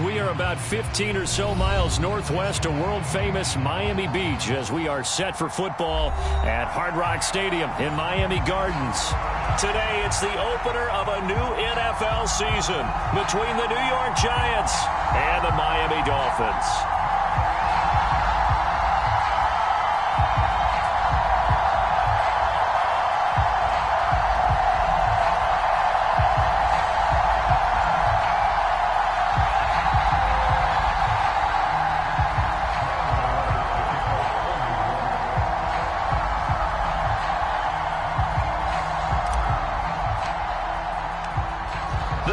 We are about 15 or so miles northwest of world-famous Miami Beach as we are set for football at Hard Rock Stadium in Miami Gardens. Today, it's the opener of a new NFL season between the New York Giants and the Miami Dolphins.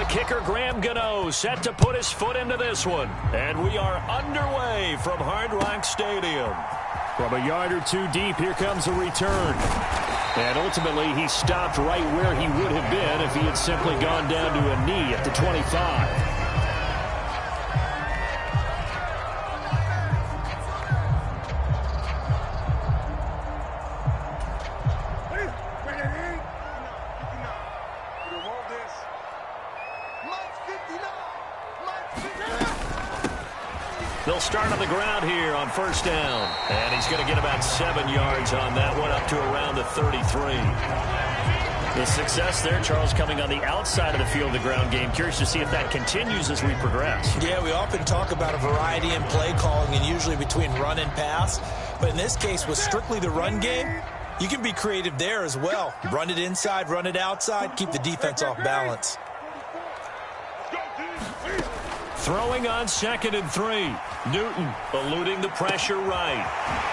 Kicker Graham Gano set to put his foot into this one. And we are underway from Hard Rock Stadium. From a yard or two deep, here comes a return. And ultimately, he stopped right where he would have been if he had simply gone down to a knee at the 25. They'll start on the ground here on first down. And he's going to get about 7 yards on that one, up to around the 33. The success there, Charles, coming on the outside of the field, the ground game. Curious to see if that continues as we progress. Yeah, we often talk about a variety in play calling and usually between run and pass. But in this case, with strictly the run game, you can be creative there as well. Run it inside, run it outside, keep the defense off balance. Throwing on 2nd and 3. Newton eluding the pressure right.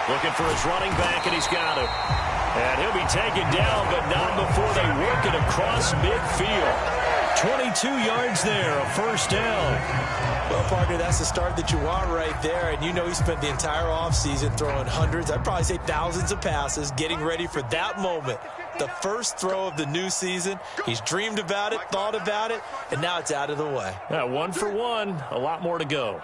Looking for his running back, and he's got him. And he'll be taken down, but not before they work it across midfield. 22 yards there, a first down. Well, partner, that's the start that you want right there. And you know he spent the entire offseason throwing hundreds, I'd probably say thousands of passes, getting ready for that moment. The first throw of the new season. He's dreamed about it, thought about it, and now it's out of the way. 1 for 1, a lot more to go.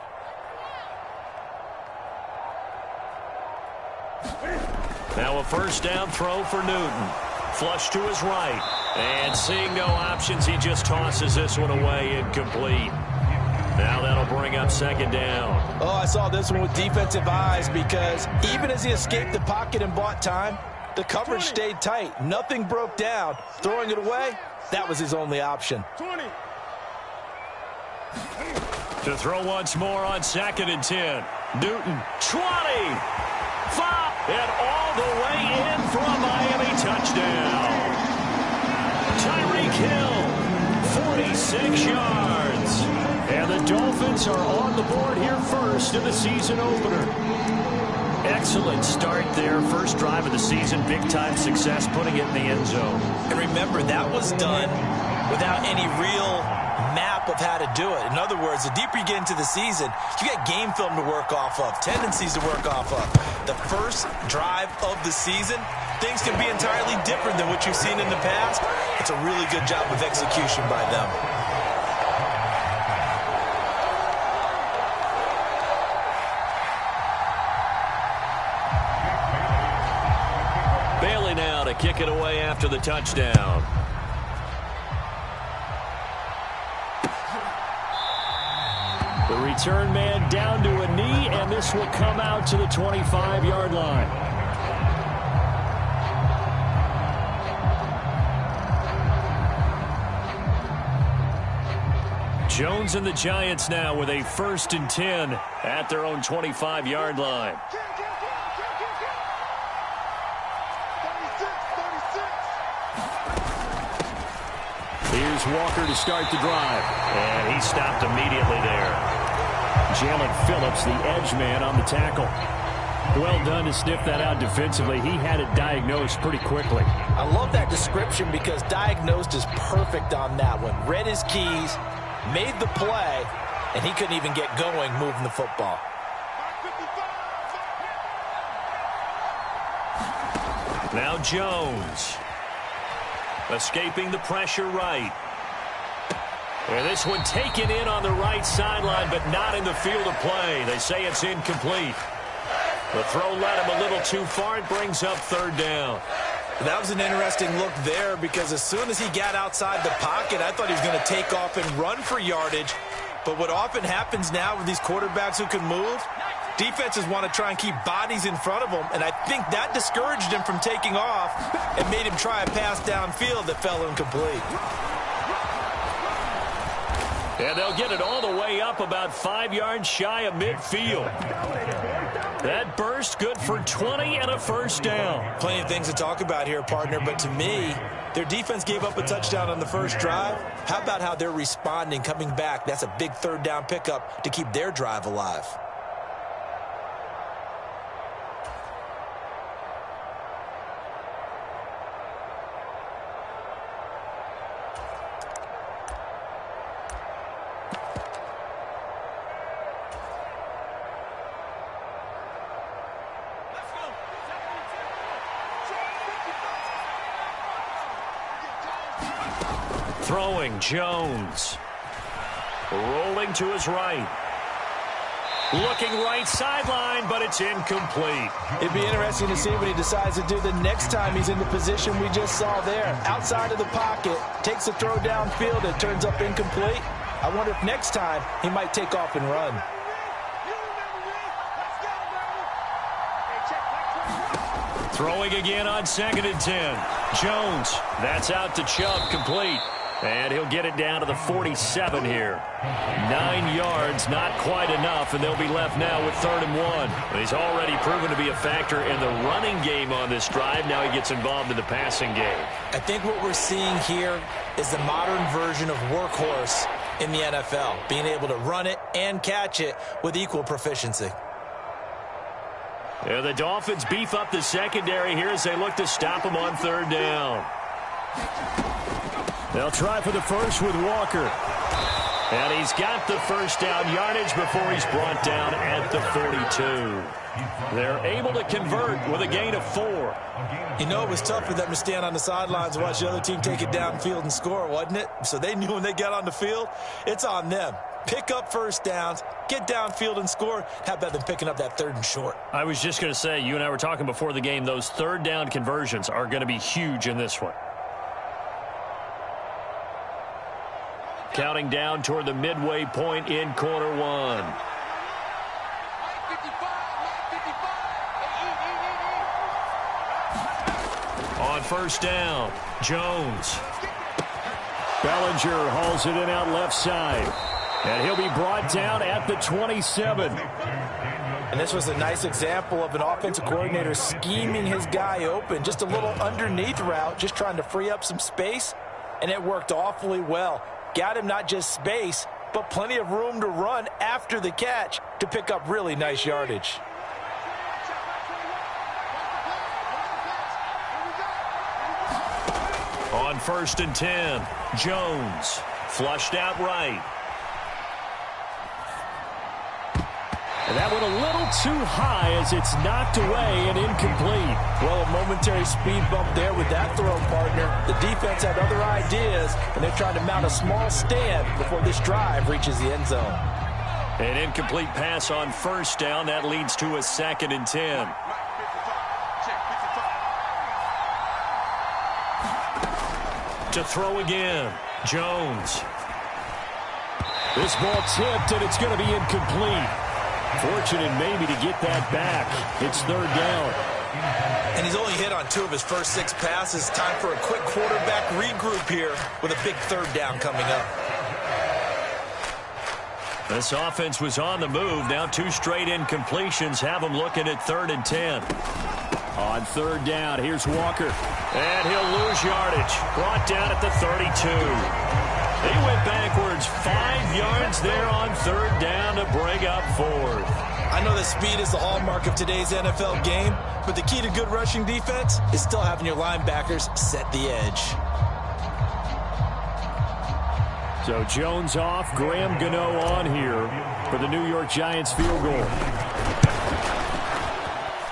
Now a first down throw for Newton. Flush to his right. And seeing no options, he just tosses this one away, incomplete. Now that'll bring up 2nd down. Oh, I saw this one with defensive eyes because even as he escaped the pocket and bought time, the coverage stayed tight. Nothing broke down. Throwing it away, that was his only option. 20. To throw once more on 2nd and 10. Newton, 20. 5. And all the way in for a Miami touchdown. Tyreek Hill, 46 yards. And the Dolphins are on the board here first in the season opener. Excellent start there. First drive of the season. Big-time success putting it in the end zone. And remember, that was done without any real map of how to do it. In other words, the deeper you get into the season, you get game film to work off of, tendencies to work off of. The first drive of the season, things can be entirely different than what you've seen in the past. It's a really good job of execution by them. Bailey now to kick it away after the touchdown. The return man down to a knee, and this will come out to the 25-yard line. Jones and the Giants now with a 1st and 10 at their own 25-yard line. Here's Walker to start the drive. And he stopped immediately there. Jalen Phillips, the edge man, on the tackle. Well done to sniff that out defensively. He had it diagnosed pretty quickly. I love that description because diagnosed is perfect on that one. Read his keys, made the play, and he couldn't even get going moving the football. Now Jones. Escaping the pressure right. And this one taken in on the right sideline, but not in the field of play. They say it's incomplete. The throw led him a little too far. It brings up 3rd down. That was an interesting look there because as soon as he got outside the pocket, I thought he was going to take off and run for yardage. But what often happens now with these quarterbacks who can move, defenses want to try and keep bodies in front of them, and I think that discouraged him from taking off and made him try a pass downfield that fell incomplete. And they'll get it all the way up about 5 yards shy of midfield. That burst good for 20 and a first down. Plenty of things to talk about here, partner, but to me, their defense gave up a touchdown on the first drive. How about how they're responding, coming back? That's a big third down pickup to keep their drive alive. Throwing, Jones. Rolling to his right. Looking right sideline, but it's incomplete. It'd be interesting to see what he decides to do the next time he's in the position we just saw there. Outside of the pocket, takes a throw downfield, it turns up incomplete. I wonder if next time he might take off and run. Throwing again on 2nd and 10. Jones, that's out to Chubb, complete. And he'll get it down to the 47 here. 9 yards, not quite enough, and they'll be left now with 3rd and 1. He's already proven to be a factor in the running game on this drive. Now he gets involved in the passing game. I think what we're seeing here is the modern version of workhorse in the NFL, being able to run it and catch it with equal proficiency. And the Dolphins beef up the secondary here as they look to stop him on 3rd down. They'll try for the first with Walker. And he's got the first down yardage before he's brought down at the 42. They're able to convert with a gain of 4. You know, it was tough for them to stand on the sidelines and watch the other team take it downfield and score, wasn't it? So they knew when they got on the field, it's on them. Pick up first downs, get downfield and score. How about them picking up that 3rd and short? I was just going to say, you and I were talking before the game, those 3rd down conversions are going to be huge in this one. Counting down toward the midway point in quarter 1. On 1st down, Jones. Bellinger hauls it in out left side. And he'll be brought down at the 27. And this was a nice example of an offensive coordinator scheming his guy open. Just a little underneath route, just trying to free up some space. And it worked awfully well. Got him not just space, but plenty of room to run after the catch to pick up really nice yardage. On 1st and 10, Jones flushed out right. And that went a little too high as it's knocked away and incomplete. Well, a momentary speed bump there with that throw, partner. The defense had other ideas, and they're trying to mount a small stand before this drive reaches the end zone. An incomplete pass on 1st down. That leads to a 2nd and 10. To throw again, Jones. This ball tipped, and it's going to be incomplete. Fortunate maybe to get that back. It's 3rd down. And he's only hit on 2 of his first 6 passes. Time for a quick quarterback regroup here with a big 3rd down coming up. This offense was on the move. Now 2 straight incompletions have them looking at 3rd and 10. On 3rd down, here's Walker. And he'll lose yardage. Brought down at the 32. He went backwards 5 yards there on 3rd down to bring up 4th. I know that speed is the hallmark of today's NFL game, but the key to good rushing defense is still having your linebackers set the edge. So Jones off, Graham Gano on here for the New York Giants field goal.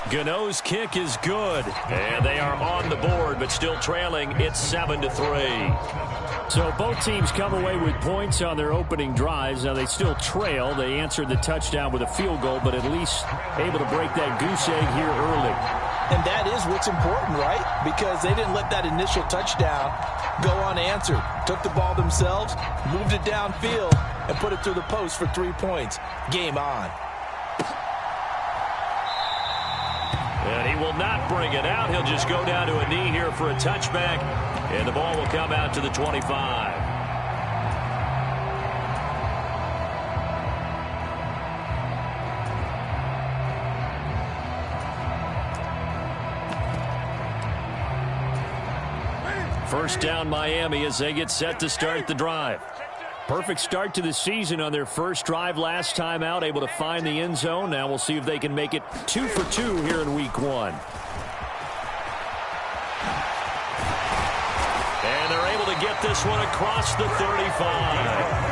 Gano's kick is good, and they are on the board, but still trailing. It's 7-3. So both teams come away with points on their opening drives. Now they still trail. They answered the touchdown with a field goal, but at least able to break that goose egg here early. And that is what's important, right? Because they didn't let that initial touchdown go unanswered. Took the ball themselves, moved it downfield, and put it through the post for 3 points. Game on. And he will not bring it out. He'll just go down to a knee here for a touchback. And the ball will come out to the 25. First down Miami as they get set to start the drive. Perfect start to the season on their first drive last time out, able to find the end zone. Now we'll see if they can make it 2 for 2 here in week 1. And they're able to get this one across the 35.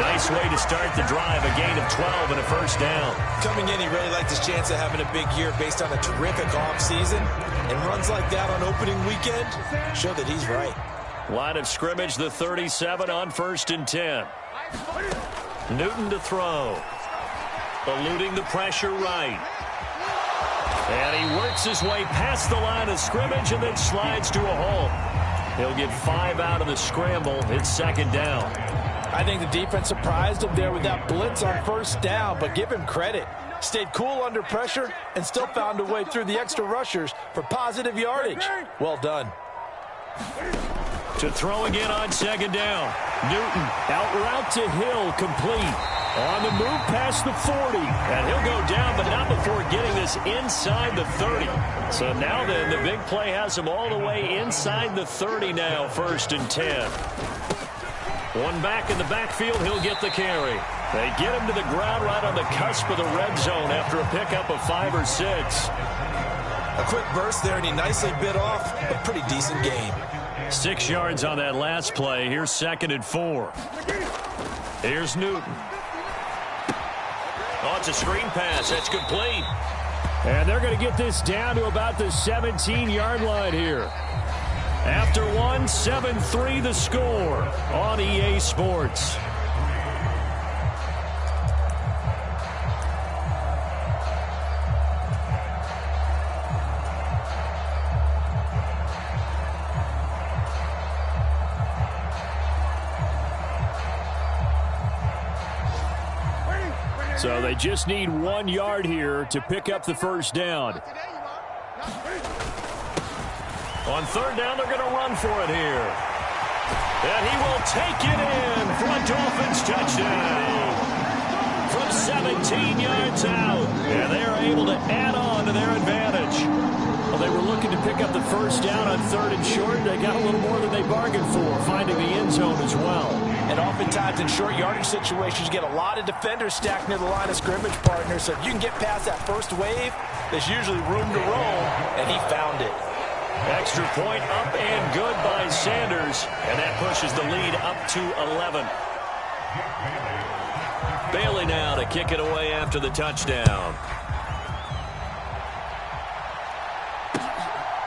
Nice way to start the drive, a gain of 12 and a first down. Coming in, he really liked his chance of having a big year based on a terrific offseason. And runs like that on opening weekend show that he's right. Line of scrimmage, the 37 on 1st and 10. Newton to throw. Eluding the pressure right. And he works his way past the line of scrimmage and then slides to a halt. He'll get 5 out of the scramble. It's 2nd down. I think the defense surprised him there with that blitz on 1st down, but give him credit. Stayed cool under pressure and still found a way through the extra rushers for positive yardage. Well done. To throw again on 2nd down. Newton out route to Hill, complete. On the move past the 40. And he'll go down, but not before getting this inside the 30. So now then, the big play has him all the way inside the 30 now, 1st and 10. One back in the backfield, he'll get the carry. They get him to the ground right on the cusp of the red zone after a pickup of 5 or 6. A quick burst there, and he nicely bit off a pretty decent gain. 6 yards on that last play. Here's 2nd and 4. Here's Newton. Oh, it's a screen pass. That's complete. And they're going to get this down to about the 17-yard line here. After one, 7-3 the score on EA Sports. So they just need 1 yard here to pick up the first down. On 3rd down, they're going to run for it here. And he will take it in for a Dolphins touchdown. From 17 yards out. And they are able to add on to their advantage. Well, they were looking to pick up the first down on 3rd and short. They got a little more than they bargained for, finding the end zone as well. And oftentimes in short yardage situations, you get a lot of defenders stacked near the line of scrimmage, partners. So if you can get past that first wave, there's usually room to roll, and he found it. Extra point up and good by Sanders. And that pushes the lead up to 11. Bailey now to kick it away after the touchdown.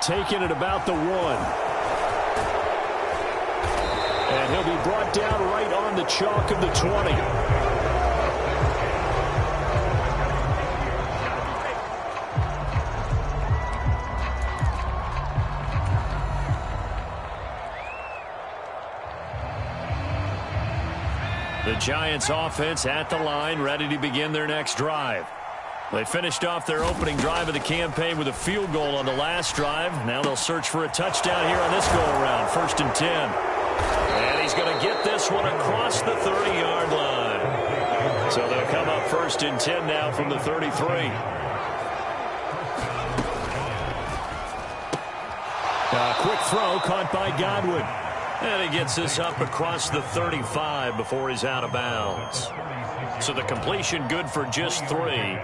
Taking it about the 1. And he'll be brought down right on the chalk of the 20. The Giants offense at the line, ready to begin their next drive. They finished off their opening drive of the campaign with a field goal on the last drive. Now they'll search for a touchdown here on this go-around, 1st and 10. And he's going to get this one across the 30-yard line. So they'll come up 1st and 10 now from the 33. A quick throw caught by Godwin. And he gets this up across the 35 before he's out of bounds. So the completion good for just 3.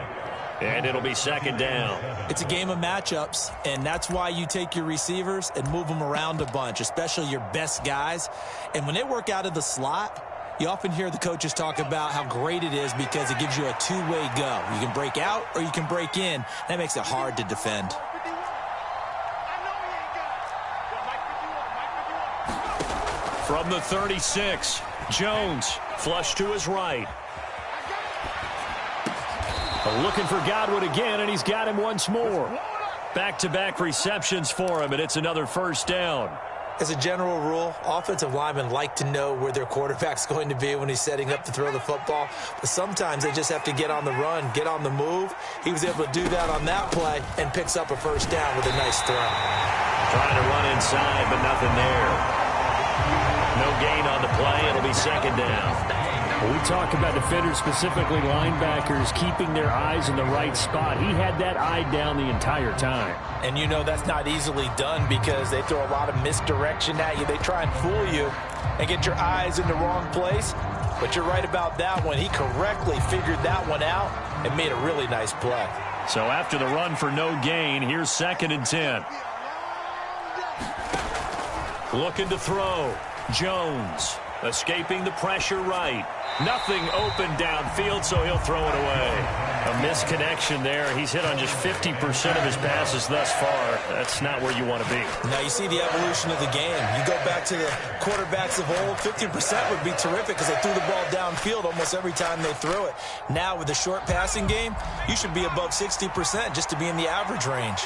And it'll be 2nd down. It's a game of matchups, and that's why you take your receivers and move them around a bunch, especially your best guys. And when they work out of the slot, you often hear the coaches talk about how great it is because it gives you a two-way go. You can break out or you can break in. That makes it hard to defend. From the 36, Jones flush to his right. Looking for Godwin again, and he's got him once more. Back-to-back receptions for him, and it's another first down. As a general rule, offensive linemen like to know where their quarterback's going to be when he's setting up to throw the football. But sometimes they just have to get on the run, get on the move. He was able to do that on that play and picks up a first down with a nice throw. Trying to run inside, but nothing there. No gain on the play. It'll be second down. When we talk about defenders, specifically linebackers, keeping their eyes in the right spot. He had that eye down the entire time. And you know that's not easily done because they throw a lot of misdirection at you. They try and fool you and get your eyes in the wrong place. But you're right about that one. He correctly figured that one out and made a really nice play. So after the run for no gain, here's 2nd and 10. Looking to throw. Jones escaping the pressure right. Nothing open downfield, so he'll throw it away. A misconnection there. He's hit on just 50% of his passes thus far. That's not where you want to be. Now you see the evolution of the game. You go back to the quarterbacks of old, 50% would be terrific because they threw the ball downfield almost every time they threw it. Now with the short passing game, you should be above 60% just to be in the average range.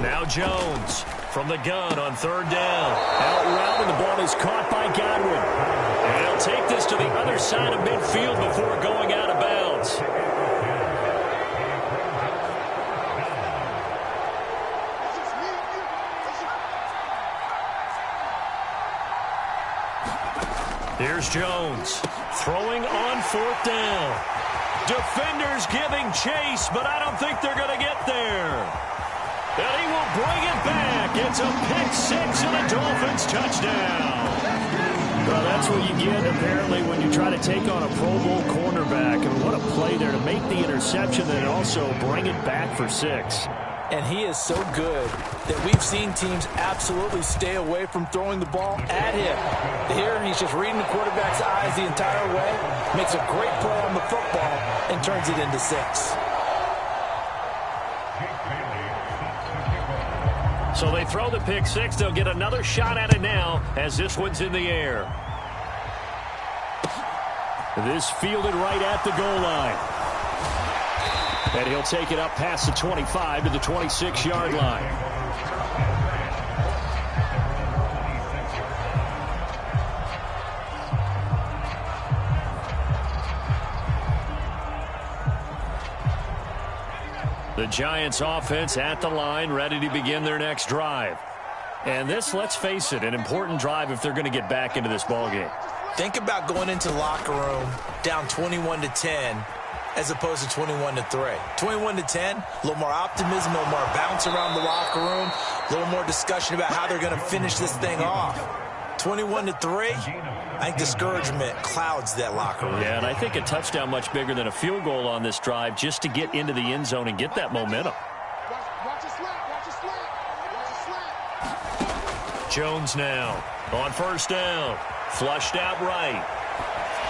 Now Jones from the gun on 3rd down. Out route, and the ball is caught by Godwin. And he'll take this to the other side of midfield before going out of bounds. Here's Jones throwing on 4th down. Defenders giving chase, but I don't think they're going to get there. And he will bring it back. It's a pick 6 and a Dolphins touchdown. Well, that's what you get, apparently, when you try to take on a Pro Bowl cornerback. I mean, what a play there to make the interception and also bring it back for 6. And he is so good that we've seen teams absolutely stay away from throwing the ball at him. Here, he's just reading the quarterback's eyes the entire way, makes a great play on the football, and turns it into 6. So they throw the pick 6. They'll get another shot at it now as this one's in the air. This fielded right at the goal line. And he'll take it up past the 25 to the 26-yard line. The Giants offense at the line, ready to begin their next drive. And this, let's face it, an important drive if they're going to get back into this ballgame. Think about going into the locker room down 21-10 as opposed to 21-3. 21-10, a little more optimism, a little more bounce around the locker room, a little more discussion about how they're going to finish this thing off. 21-3, I think discouragement clouds that locker room. Yeah, and I think a touchdown much bigger than a field goal on this drive just to get into the end zone and get that momentum. Jones now on 1st down. Flushed out right.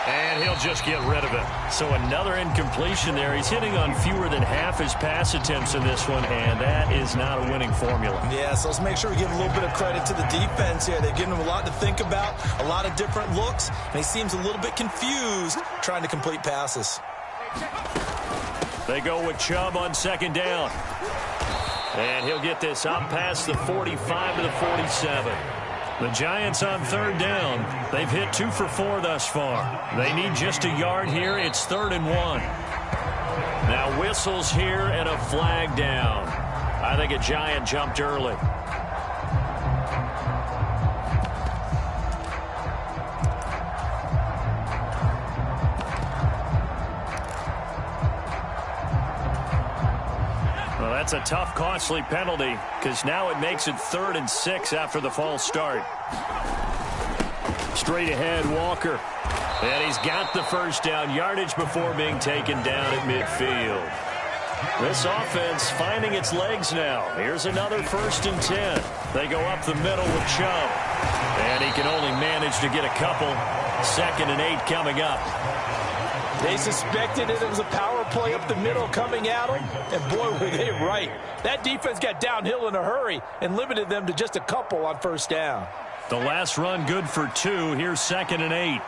And he'll just get rid of it. So another incompletion there. He's hitting on fewer than half his pass attempts in this one, and that is not a winning formula. Yeah, so let's make sure we give a little bit of credit to the defense here. They've given him a lot to think about, a lot of different looks, and he seems a little bit confused trying to complete passes. They go with Chubb on 2nd down. And he'll get this up past the 45 to the 47. The Giants on 3rd down. They've hit 2 for 4 thus far. They need just a yard here. It's 3rd and 1. Now whistles here and a flag down. I think a Giant jumped early. Well, that's a tough, costly penalty because now it makes it 3rd and 6 after the false start. Straight ahead, Walker. And he's got the first down, yardage before being taken down at midfield. This offense finding its legs now. Here's another 1st and 10. They go up the middle with Chubb. And he can only manage to get a couple. 2nd and 8 coming up. They suspected it was a power play up the middle coming at them, and boy, were they right. That defense got downhill in a hurry and limited them to just a couple on 1st down. The last run good for 2. Here's 2nd and 8.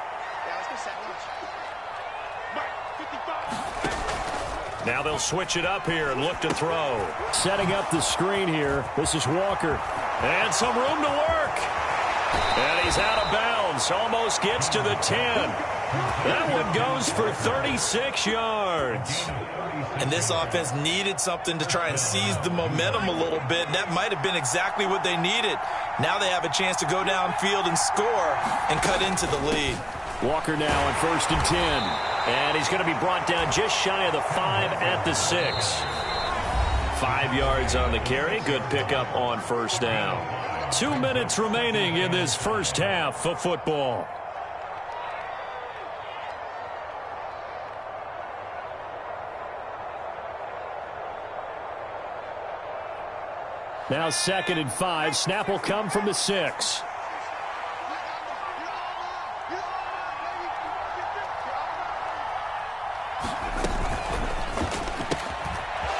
Now they'll switch it up here and look to throw. Setting up the screen here. This is Walker. And some room to work. And he's out of bounds. Almost gets to the 10. That one goes for 36 yards. And this offense needed something to try and seize the momentum a little bit. And that might have been exactly what they needed. Now they have a chance to go downfield and score and cut into the lead. Walker now on 1st and 10. And he's going to be brought down just shy of the 5 at the 6. 5 yards on the carry. Good pickup on first down. 2 minutes remaining in this first half of football. Now 2nd and 5. Snap will come from the 6.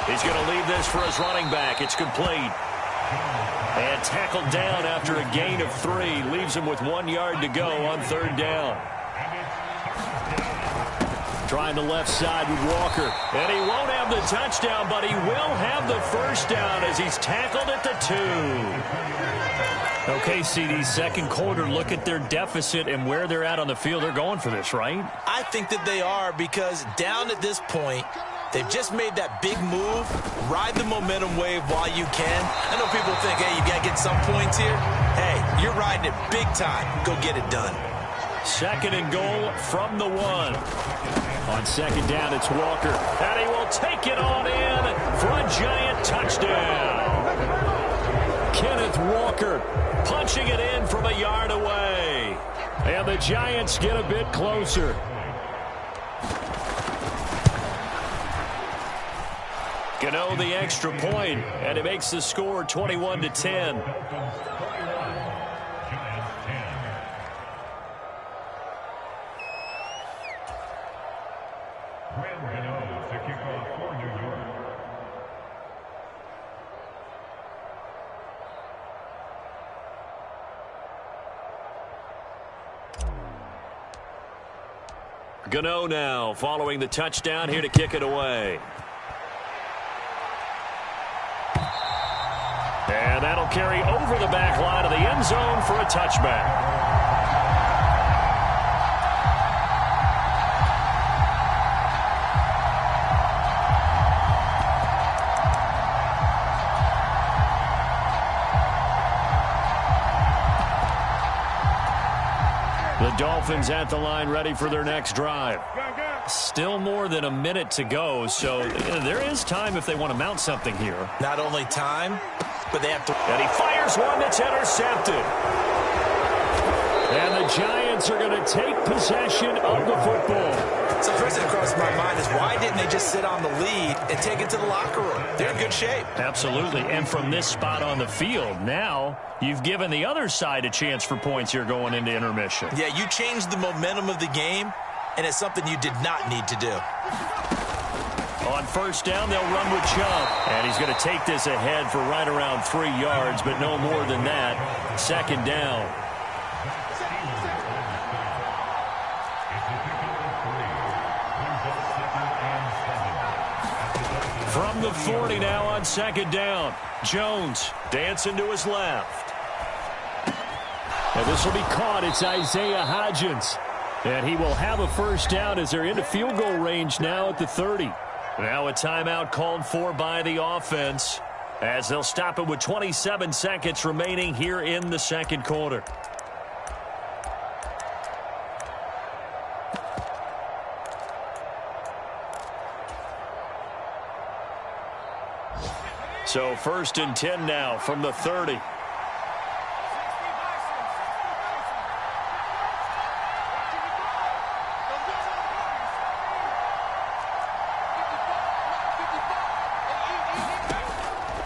He's going to leave this for his running back. It's complete. And tackled down after a gain of 3. Leaves him with 1 yard to go on 3rd down. Trying the left side with Walker. And he won't have the touchdown, but he will have the first down as he's tackled at the 2. Okay, CD, second quarter, look at their deficit and where they're at on the field. They're going for this, right? I think that they are, because down at this point, they've just made that big move. Ride the momentum wave while you can. I know people think, hey, you got to get some points here. Hey, you're riding it big time. Go get it done. 2nd and goal from the 1. On 2nd down, it's Walker. And he will take it on in for a giant touchdown. Kenneth Walker punching it in from a yard away. And the Giants get a bit closer. Gano the extra point, and it makes the score 21-10. Gano now following the touchdown here to kick it away. And that'll carry over the back line of the end zone for a touchback. The Dolphins at the line ready for their next drive. Still more than a minute to go, so there is time if they want to mount something here. Not only time, but they have to. And he fires one that's intercepted. And the Giants are going to take possession of the football. So the first thing that crosses my mind is, why didn't they just sit on the lead and take it to the locker room? They're in good shape. Absolutely. And from this spot on the field, now you've given the other side a chance for points here going into intermission. Yeah, you changed the momentum of the game, and it's something you did not need to do. On first down, they'll run with Chubb. And he's going to take this ahead for right around 3 yards, but no more than that. 2nd down. From the 40 now on 2nd down. Jones dancing to his left. And this will be caught. It's Isaiah Hodgins. And he will have a first down as they're into field goal range now at the 30. Now a timeout called for by the offense as they'll stop it with 27 seconds remaining here in the second quarter. So 1st and 10 now from the 30.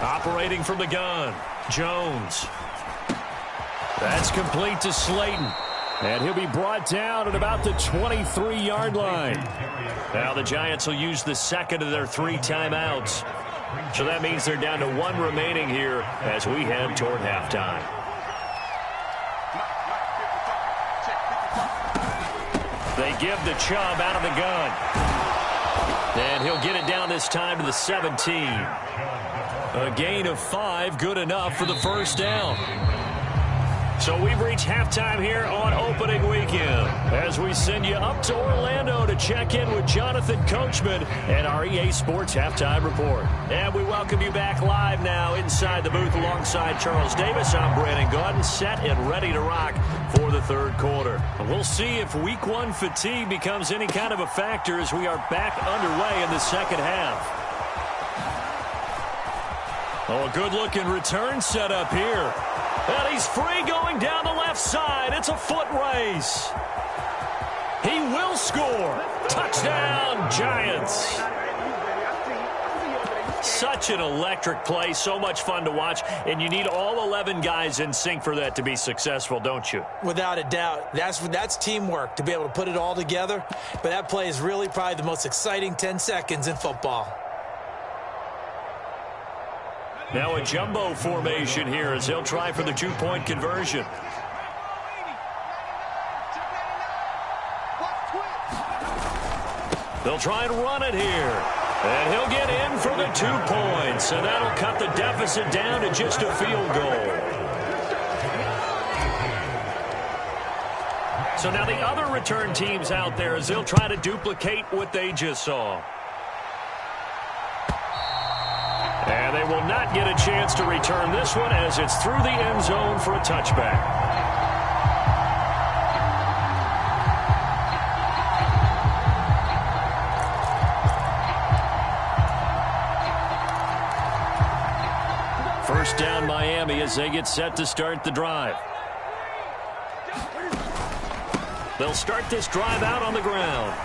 Operating from the gun, Jones. That's complete to Slayton. And he'll be brought down at about the 23-yard line. Now the Giants will use the second of their 3 timeouts. So that means they're down to 1 remaining here as we head toward halftime. They give the Chubb out of the gun. And he'll get it down this time to the 17. A gain of 5, good enough for the first down. So we've reached halftime here on opening weekend as we send you up to Orlando to check in with Jonathan Coachman and our EA Sports Halftime Report. And we welcome you back live now inside the booth alongside Charles Davis. I'm Brandon Gaudin, set and ready to rock for the third quarter. We'll see if week one fatigue becomes any kind of a factor as we are back underway in the second half. Oh, a good-looking return set up here. And he's free going down the left side. It's a foot race. He will score. Touchdown, Giants. Such an electric play, so much fun to watch, and you need all 11 guys in sync for that to be successful, don't you? Without a doubt. That's teamwork to be able to put it all together, but that play is really probably the most exciting 10 seconds in football. Now a jumbo formation here as he'll try for the two-point conversion. They'll try and run it here. And he'll get in for the 2 points. And that'll cut the deficit down to just a field goal. So now the other return teams out there as they'll try to duplicate what they just saw. And they will not get a chance to return this one as it's through the end zone for a touchback. First down Miami as they get set to start the drive. They'll start this drive out on the ground.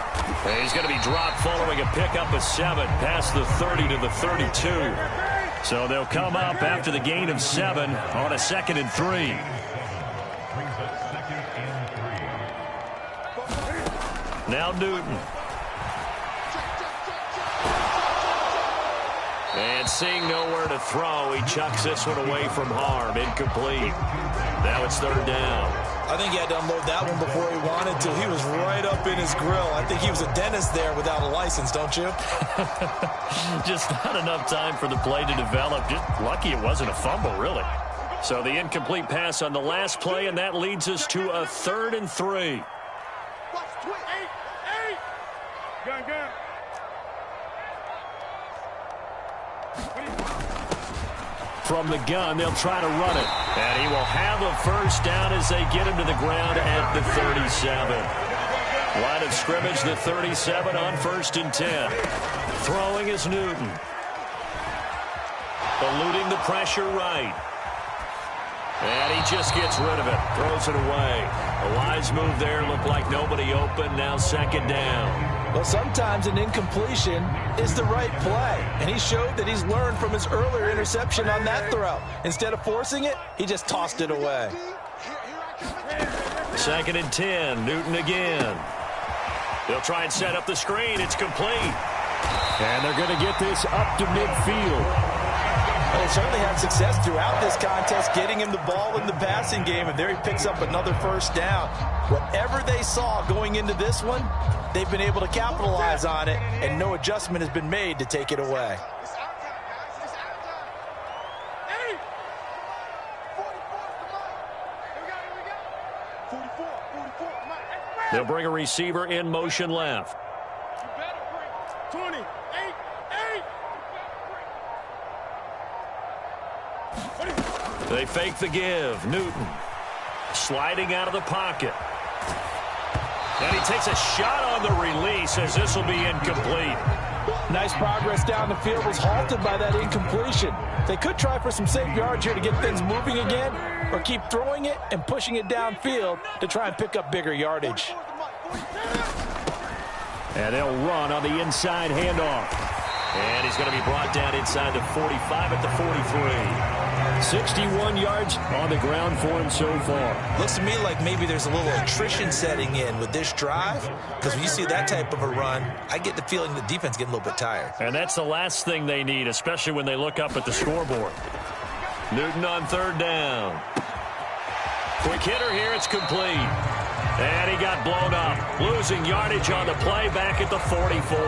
And he's going to be dropped following a pickup of 7 past the 30 to the 32. So they'll come up after the gain of 7 on a 2nd and 3. Now Newton. And seeing nowhere to throw, he chucks this one away from harm. Incomplete. Now it's 3rd down. I think he had to unload that one before he wanted to. He was right up in his grill. I think he was a dentist there without a license, don't you? Just not enough time for the play to develop. Just lucky it wasn't a fumble, really. So the incomplete pass on the last play, and that leads us to a 3rd and 3. From the gun, they'll try to run it. And he will have a first down as they get him to the ground at the 37. Line of scrimmage, the 37 on 1st and 10. Throwing is Newton. Eluding the pressure right. And he just gets rid of it. Throws it away. A wise move there. Looked like nobody open. Now 2nd down. Well, sometimes an incompletion is the right play. And he showed that he's learned from his earlier interception on that throw. Instead of forcing it, he just tossed it away. 2nd and 10. Newton again. They'll try and set up the screen. It's complete. And they're going to get this up to midfield. Well, he certainly had success throughout this contest, getting him the ball in the passing game, and there he picks up another first down. Whatever they saw going into this one, they've been able to capitalize on it, and no adjustment has been made to take it away. They'll bring a receiver in motion left. 20. They fake the give. Newton sliding out of the pocket. And he takes a shot on the release as this will be incomplete. Nice progress down the field, was halted by that incompletion. They could try for some safe yards here to get things moving again, or keep throwing it and pushing it downfield to try and pick up bigger yardage. And they'll run on the inside handoff. And he's going to be brought down inside the 45 at the 43. 61 yards on the ground for him so far. Looks to me like maybe there's a little attrition setting in with this drive, because when you see that type of a run, I get the feeling the defense getting a little bit tired. And that's the last thing they need, especially when they look up at the scoreboard. Newton on 3rd down. Quick hitter here, it's complete. And he got blown up, losing yardage on the play back at the 44.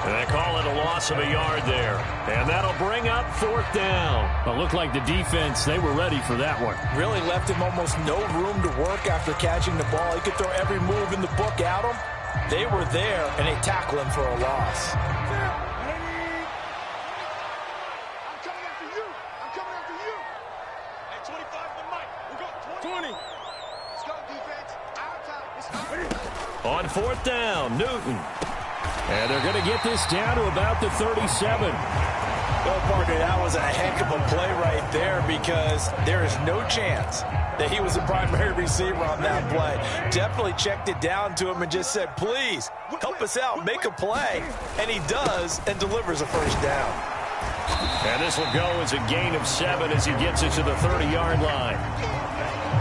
And they call it a loss of a yard there. And that'll bring up 4th down. It looked like the defense, they were ready for that one. Really left him almost no room to work after catching the ball. He could throw every move in the book at him. They were there, and they tackle him for a loss. I'm coming after you. I'm coming after you. Hey, 25 to Mike. We're going 20. Let's go, defense. Our time. It's our On time. 4th down, Newton. And they're going to get this down to about the 37. Well, partner, that was a heck of a play right there because there is no chance that he was a primary receiver on that play. Definitely checked it down to him and just said, please, help us out, make a play. And he does and delivers a 1st down. And this will go as a gain of 7 as he gets it to the 30-yard line.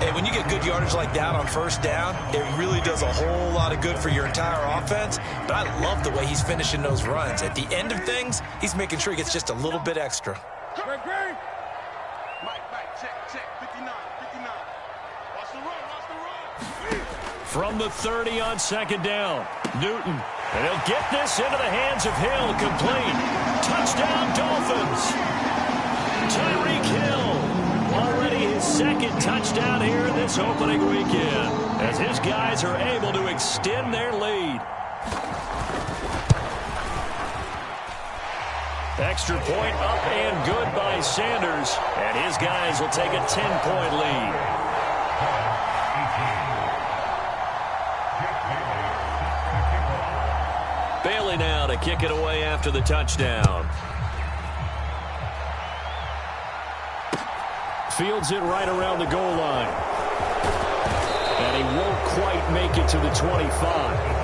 Hey, when you get good yardage like that on 1st down, it really does a whole lot of good for your entire offense. But I love the way he's finishing those runs. At the end of things, he's making sure he gets just a little bit extra. Mike, check, 59. Watch the run. From the 30 on 2nd down, Newton. And he'll get this into the hands of Hill, complete. Touchdown, Dolphins. Tyreek Hill. Already his 2nd touchdown here this opening weekend as his guys are able to extend their lead. Extra point up and good by Sanders, and his guys will take a 10-point lead. Bailey now to kick it away after the touchdown. Fields it right around the goal line. And he won't quite make it to the 25.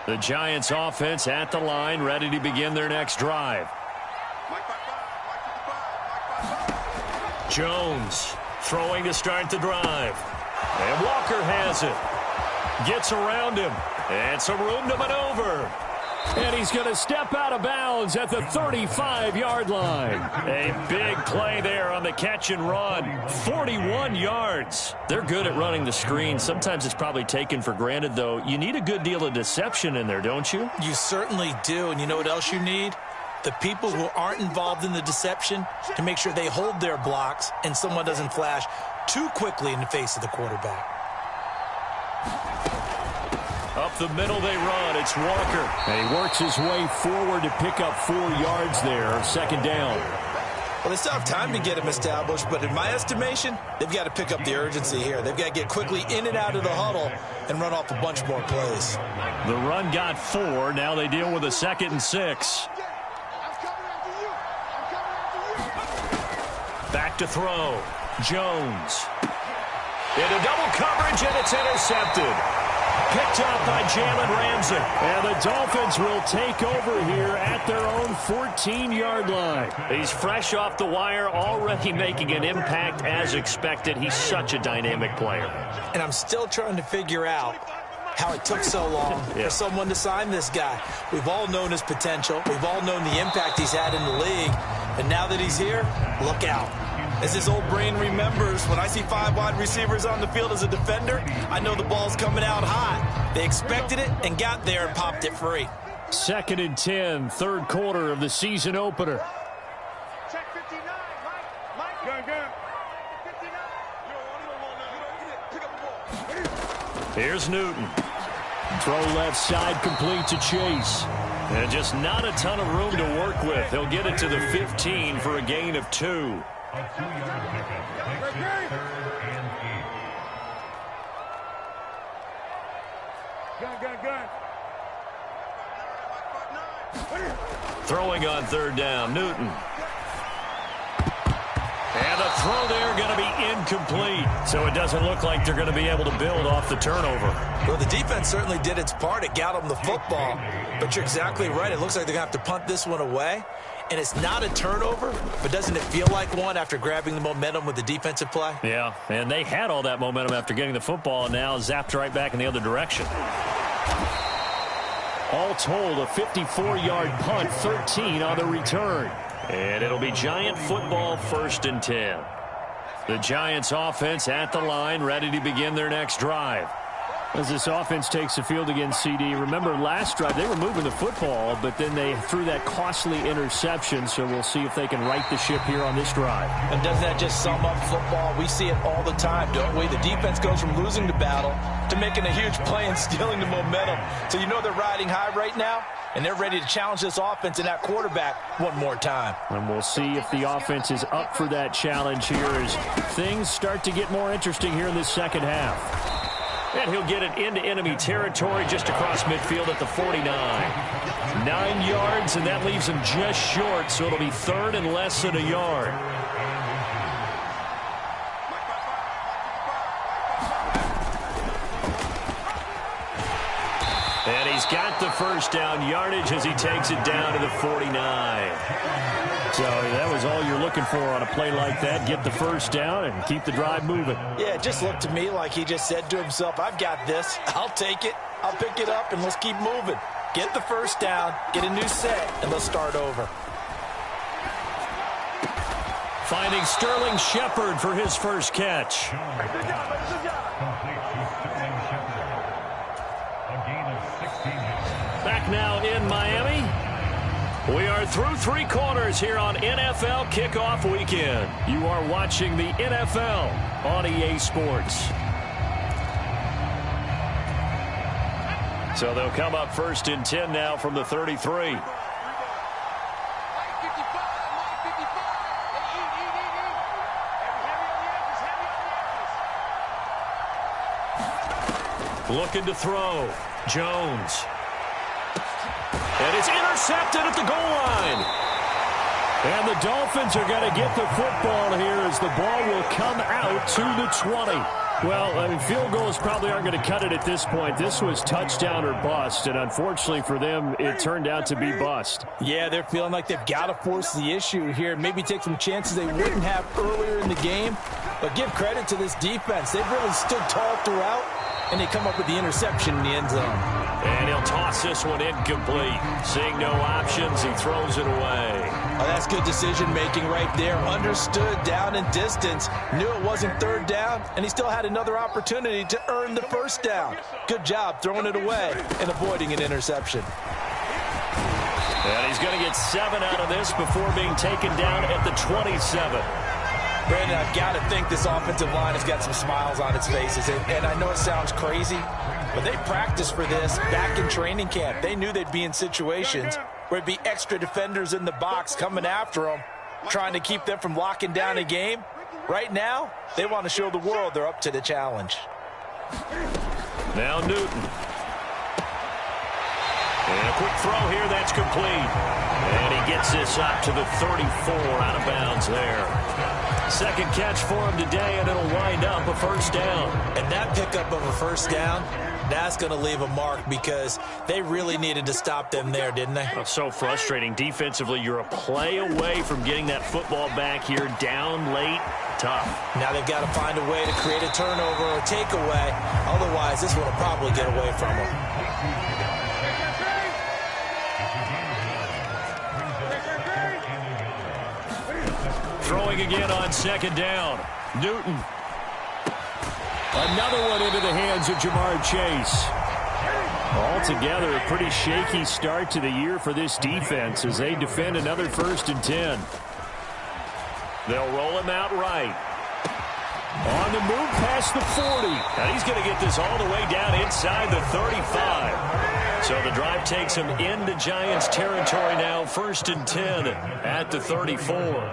The Giants offense at the line, ready to begin their next drive. Jones throwing to start the drive. And Walker has it. Gets around him. And some room to maneuver. And he's going to step out of bounds at the 35-yard line. A big play there on the catch and run. 41 yards. They're good at running the screen. Sometimes it's probably taken for granted, though. You need a good deal of deception in there, don't you? You certainly do. And you know what else you need? The people who aren't involved in the deception to make sure they hold their blocks and someone doesn't flash too quickly in the face of the quarterback. Up the middle they run. It's Walker. And he works his way forward to pick up 4 yards there, 2nd down. Well, they still have time to get him established, but in my estimation, they've got to pick up the urgency here. They've got to get quickly in and out of the huddle and run off a bunch more plays. The run got 4. Now they deal with a 2nd and 6. Back to throw. Jones. Into double coverage, and it's intercepted. Picked up by Jalen Ramsey. And the Dolphins will take over here at their own 14-yard line. He's fresh off the wire, already making an impact as expected. He's such a dynamic player. And I'm still trying to figure out how it took so long for someone to sign this guy. We've all known his potential. We've all known the impact he's had in the league. And now that he's here, look out. As his old brain remembers, when I see 5 wide receivers on the field as a defender, I know the ball's coming out hot. They expected it and got there and popped it free. 2nd and 10, 3rd quarter of the season opener. Check 59, Mike. Gun. 59. You don't want now. Pick up the ball. Here's Newton. Throw left side, complete to Chase. And just not a ton of room to work with. He'll get it to the 15 for a gain of 2. Gun. Throwing on 3rd down, Newton. And the throw there going to be incomplete. So it doesn't look like they're going to be able to build off the turnover. Well, the defense certainly did its part. It got them the football. But you're exactly right. It looks like they're going to have to punt this one away. and it's not a turnover, but doesn't it feel like one after grabbing the momentum with the defensive play? Yeah, and they had all that momentum after getting the football, and now zapped right back in the other direction. All told, a 54-yard punt, 13 on the return. And it'll be Giant football, 1st and 10. The Giants offense at the line, ready to begin their next drive. As this offense takes the field against CD, remember last drive they were moving the football, but then they threw that costly interception, so we'll see if they can right the ship here on this drive. And doesn't that just sum up football? We see it all the time, don't we? The defense goes from losing the battle to making a huge play and stealing the momentum. So you know they're riding high right now, and they're ready to challenge this offense and that quarterback one more time. And we'll see if the offense is up for that challenge here as things start to get more interesting here in this second half. And he'll get it into enemy territory just across midfield at the 49. 9 yards, and that leaves him just short, so it'll be 3rd and less than a yard. And he's got the first down yardage as he takes it down to the 49. So that was all you're looking for on a play like that. Get the first down and keep the drive moving. Yeah, it just looked to me like he just said to himself, I've got this. I'll take it. I'll pick it up, and let's keep moving. Get the first down, get a new set, and let's start over. Finding Sterling Shepard for his first catch. Back now in Miami. We are through 3 quarters here on NFL Kickoff Weekend. You are watching the NFL on EA Sports. So they'll come up 1st and 10 now from the 33. Looking to throw. Jones. And it's intercepted at the goal line. And the Dolphins are going to get the football here as the ball will come out to the 20. Well, I mean, field goals probably aren't going to cut it at this point. This was touchdown or bust, and unfortunately for them, it turned out to be bust. Yeah, they're feeling like they've got to force the issue here, maybe take some chances they wouldn't have earlier in the game. But give credit to this defense. They've really stood tall throughout, and they come up with the interception in the end zone. And he'll toss this one incomplete. Seeing no options, he throws it away. Oh, that's good decision-making right there. Understood down and distance. Knew it wasn't 3rd down, and he still had another opportunity to earn the first down. Good job throwing it away and avoiding an interception. And he's going to get 7 out of this before being taken down at the 27. Brandon, I've got to think this offensive line has got some smiles on its faces. And I know it sounds crazy, but they practiced for this back in training camp. They knew they'd be in situations where it'd be extra defenders in the box coming after them, trying to keep them from locking down a game. Right now, they want to show the world they're up to the challenge. Now Newton. And a quick throw here, that's complete. And he gets this up to the 34, out of bounds there. Second catch for him today, and it'll wind up a first down. And that pickup of a first down, that's going to leave a mark because they really needed to stop them there, didn't they? Oh, so frustrating. Defensively, you're a play away from getting that football back here, down late, tough. Now they've got to find a way to create a turnover or takeaway. Otherwise, this one will probably get away from them. Throwing again on 2nd down. Newton. Another one into the hands of Jamar Chase. Altogether, a pretty shaky start to the year for this defense as they defend another 1st and 10. They'll roll him out right. On the move past the 40. And he's going to get this all the way down inside the 35. So the drive takes him into Giants territory now, 1st and 10 at the 34.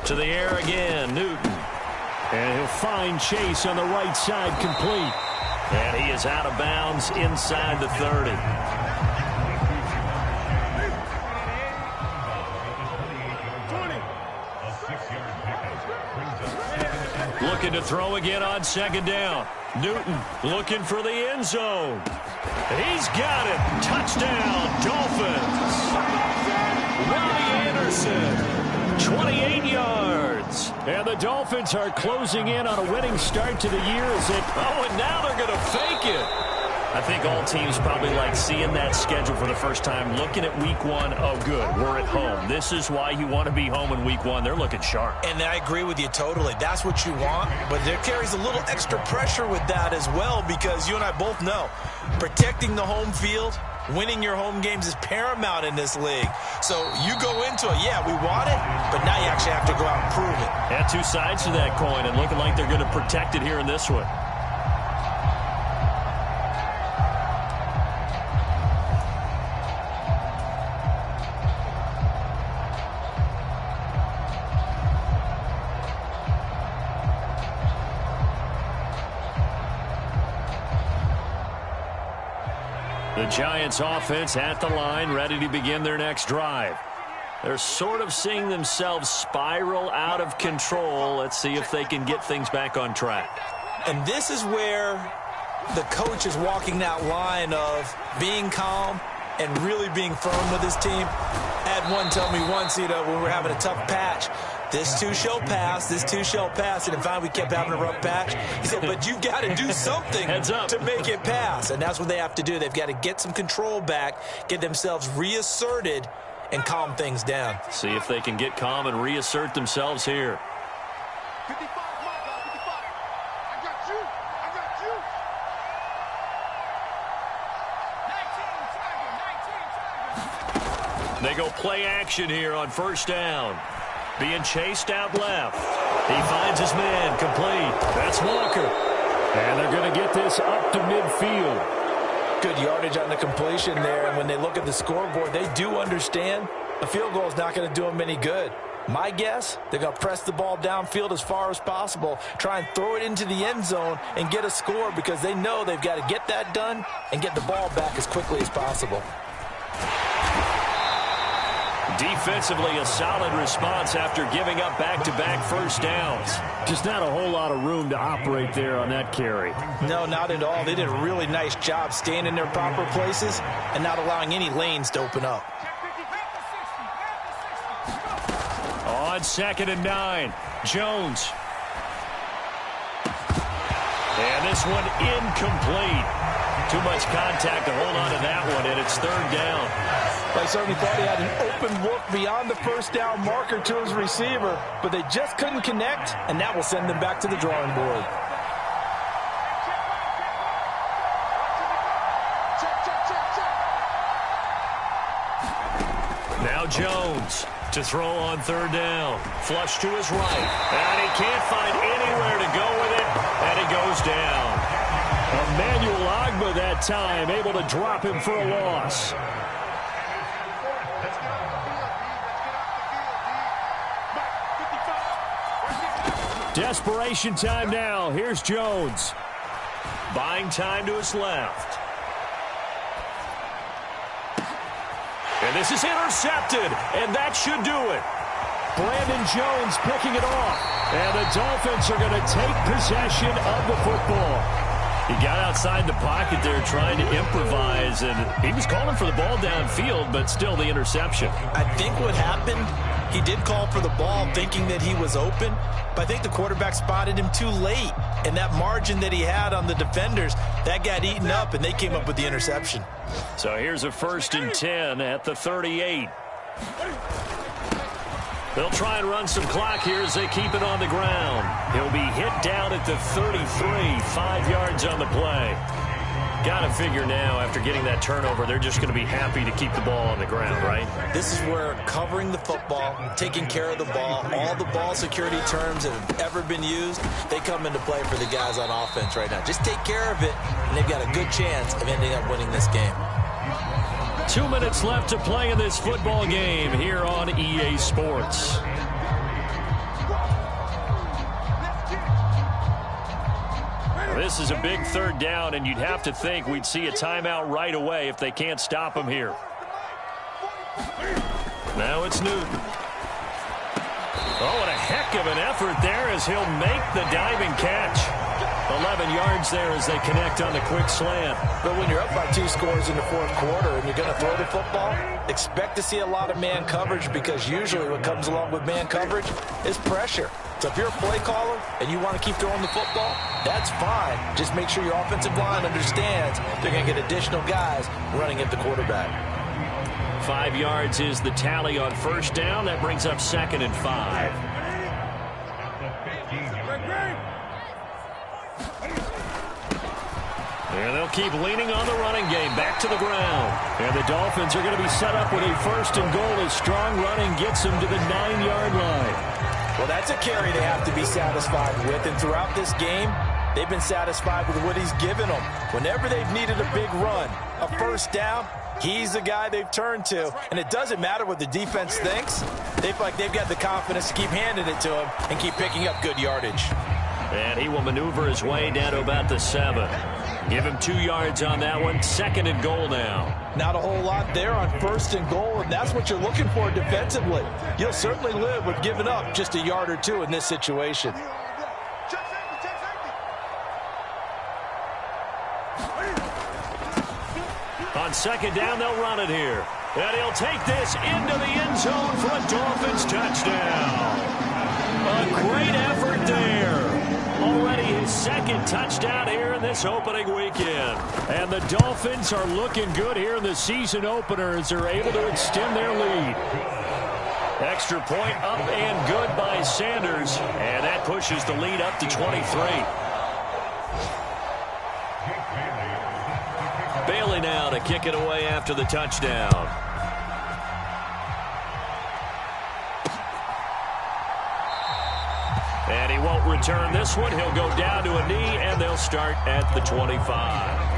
To the air again, Newton. And he'll find Chase on the right side, complete. And he is out of bounds inside the 30. looking to throw again on second down. Newton looking for the end zone. He's got it. Touchdown, Dolphins. Ronnie Anderson, 28 yards. And the Dolphins are closing in on a winning start to the year. Oh, and now they're going to fake it. I think all teams probably like seeing that schedule for the first time, looking at week one. Oh, good, we're at home. This is why you want to be home in week one. They're looking sharp. And I agree with you totally. That's what you want, but there carries a little extra pressure with that as well, because you and I both know protecting the home field, winning your home games is paramount in this league. So you go into it, yeah, we want it, but now you actually have to go out and prove it. Yeah, two sides to that coin, and looking like they're going to protect it here in this one. The Giants offense at the line, ready to begin their next drive. They're sort of seeing themselves spiral out of control. Let's see if they can get things back on track. And this is where the coach is walking that line of being calm and really being firm with his team. I had one tell me once, when we were having a tough patch, this too shall pass, this too shall pass. And in fact, we kept having a rough patch. He said, but you've got to do something to make it pass. And that's what they have to do. They've got to get some control back, get themselves reasserted, and calm things down. See if they can get calm and reassert themselves here. 55, my God, 55. I got you. I got you. 19, They go play action here on first down. Being chased out left. He finds his man, complete. That's Walker. And they're going to get this up to midfield. Good yardage on the completion there. And when they look at the scoreboard, they do understand a field goal is not going to do them any good. My guess, they're going to press the ball downfield as far as possible, try and throw it into the end zone and get a score, because they know they've got to get that done and get the ball back as quickly as possible. Defensively, a solid response after giving up back-to-back first downs. Just not a whole lot of room to operate there on that carry. No, not at all. They did a really nice job staying in their proper places and not allowing any lanes to open up. On 2nd and 9, Jones. And this one incomplete. Too much contact to hold on to that one, and it's 3rd down. They certainly thought he had an open look beyond the first down marker to his receiver, but they just couldn't connect, and that will send them back to the drawing board. Now Jones to throw on 3rd down. Flush to his right. And he can't find anywhere to go with it, and he goes down. Emmanuel Agba that time, able to drop him for a loss. Desperation time now. Here's Jones. Buying time to his left. And this is intercepted, and that should do it. Brandon Jones picking it off. And the Dolphins are going to take possession of the football. He got outside the pocket there trying to improvise, and he was calling for the ball downfield, but still the interception. I think what happened, he did call for the ball thinking that he was open, but I think the quarterback spotted him too late. And that margin that he had on the defenders, that got eaten up, and they came up with the interception. So here's a 1st and 10 at the 38. They'll try and run some clock here as they keep it on the ground. He'll be hit down at the 33, 5 yards on the play. Got to figure now, after getting that turnover, they're just going to be happy to keep the ball on the ground, right? This is where covering the football, taking care of the ball, all the ball security terms that have ever been used, they come into play for the guys on offense right now. Just take care of it, and they've got a good chance of ending up winning this game. 2 minutes left to play in this football game here on EA Sports. This is a big 3rd down, and you'd have to think we'd see a timeout right away if they can't stop him here. Now it's Newton. Oh, and a heck of an effort there as he'll make the diving catch. 11 yards there as they connect on the quick slant. But when you're up by 2 scores in the fourth quarter and you're going to throw the football, expect to see a lot of man coverage, because usually what comes along with man coverage is pressure. So if you're a play caller and you want to keep throwing the football, that's fine. Just make sure your offensive line understands they're going to get additional guys running at the quarterback. 5 yards is the tally on first down. That brings up 2nd and 5. And they'll keep leaning on the running game. Back to the ground. And the Dolphins are going to be set up with a 1st and goal as strong running gets them to the 9-yard line. Well, that's a carry they have to be satisfied with. And throughout this game, they've been satisfied with what he's given them. Whenever they've needed a big run, a first down, he's the guy they've turned to. And it doesn't matter what the defense thinks. They feel like they've got the confidence to keep handing it to him and keep picking up good yardage. And he will maneuver his way down to about the 7. Give him 2 yards on that one. 2nd and goal now. Not a whole lot there on 1st and goal, and that's what you're looking for defensively. You'll certainly live with giving up just a yard or 2 in this situation. On 2nd down, they'll run it here. And he'll take this into the end zone for a Dolphins touchdown. A great effort there. Already his 2nd touchdown here in this opening weekend. And the Dolphins are looking good here in the season opener as they're able to extend their lead. Extra point up and good by Sanders. And that pushes the lead up to 23. Bailey now to kick it away after the touchdown. And he won't return this one. He'll go down to a knee, and they'll start at the 25.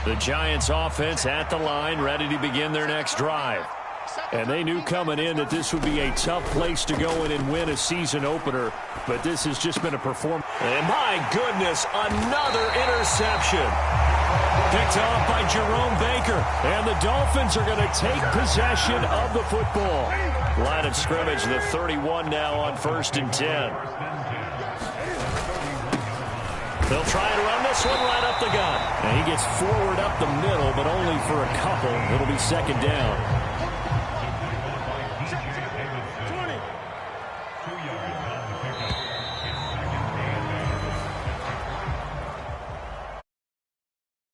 The Giants offense at the line, ready to begin their next drive. And they knew coming in that this would be a tough place to go in and win a season opener. But this has just been a performance. And my goodness, another interception. Picked off by Jerome Baker. And the Dolphins are going to take possession of the football. Line of scrimmage, the 31 now on 1st and 10. They'll try to run this one right up the gut. And he gets forward up the middle, but only for a couple. It'll be 2nd down.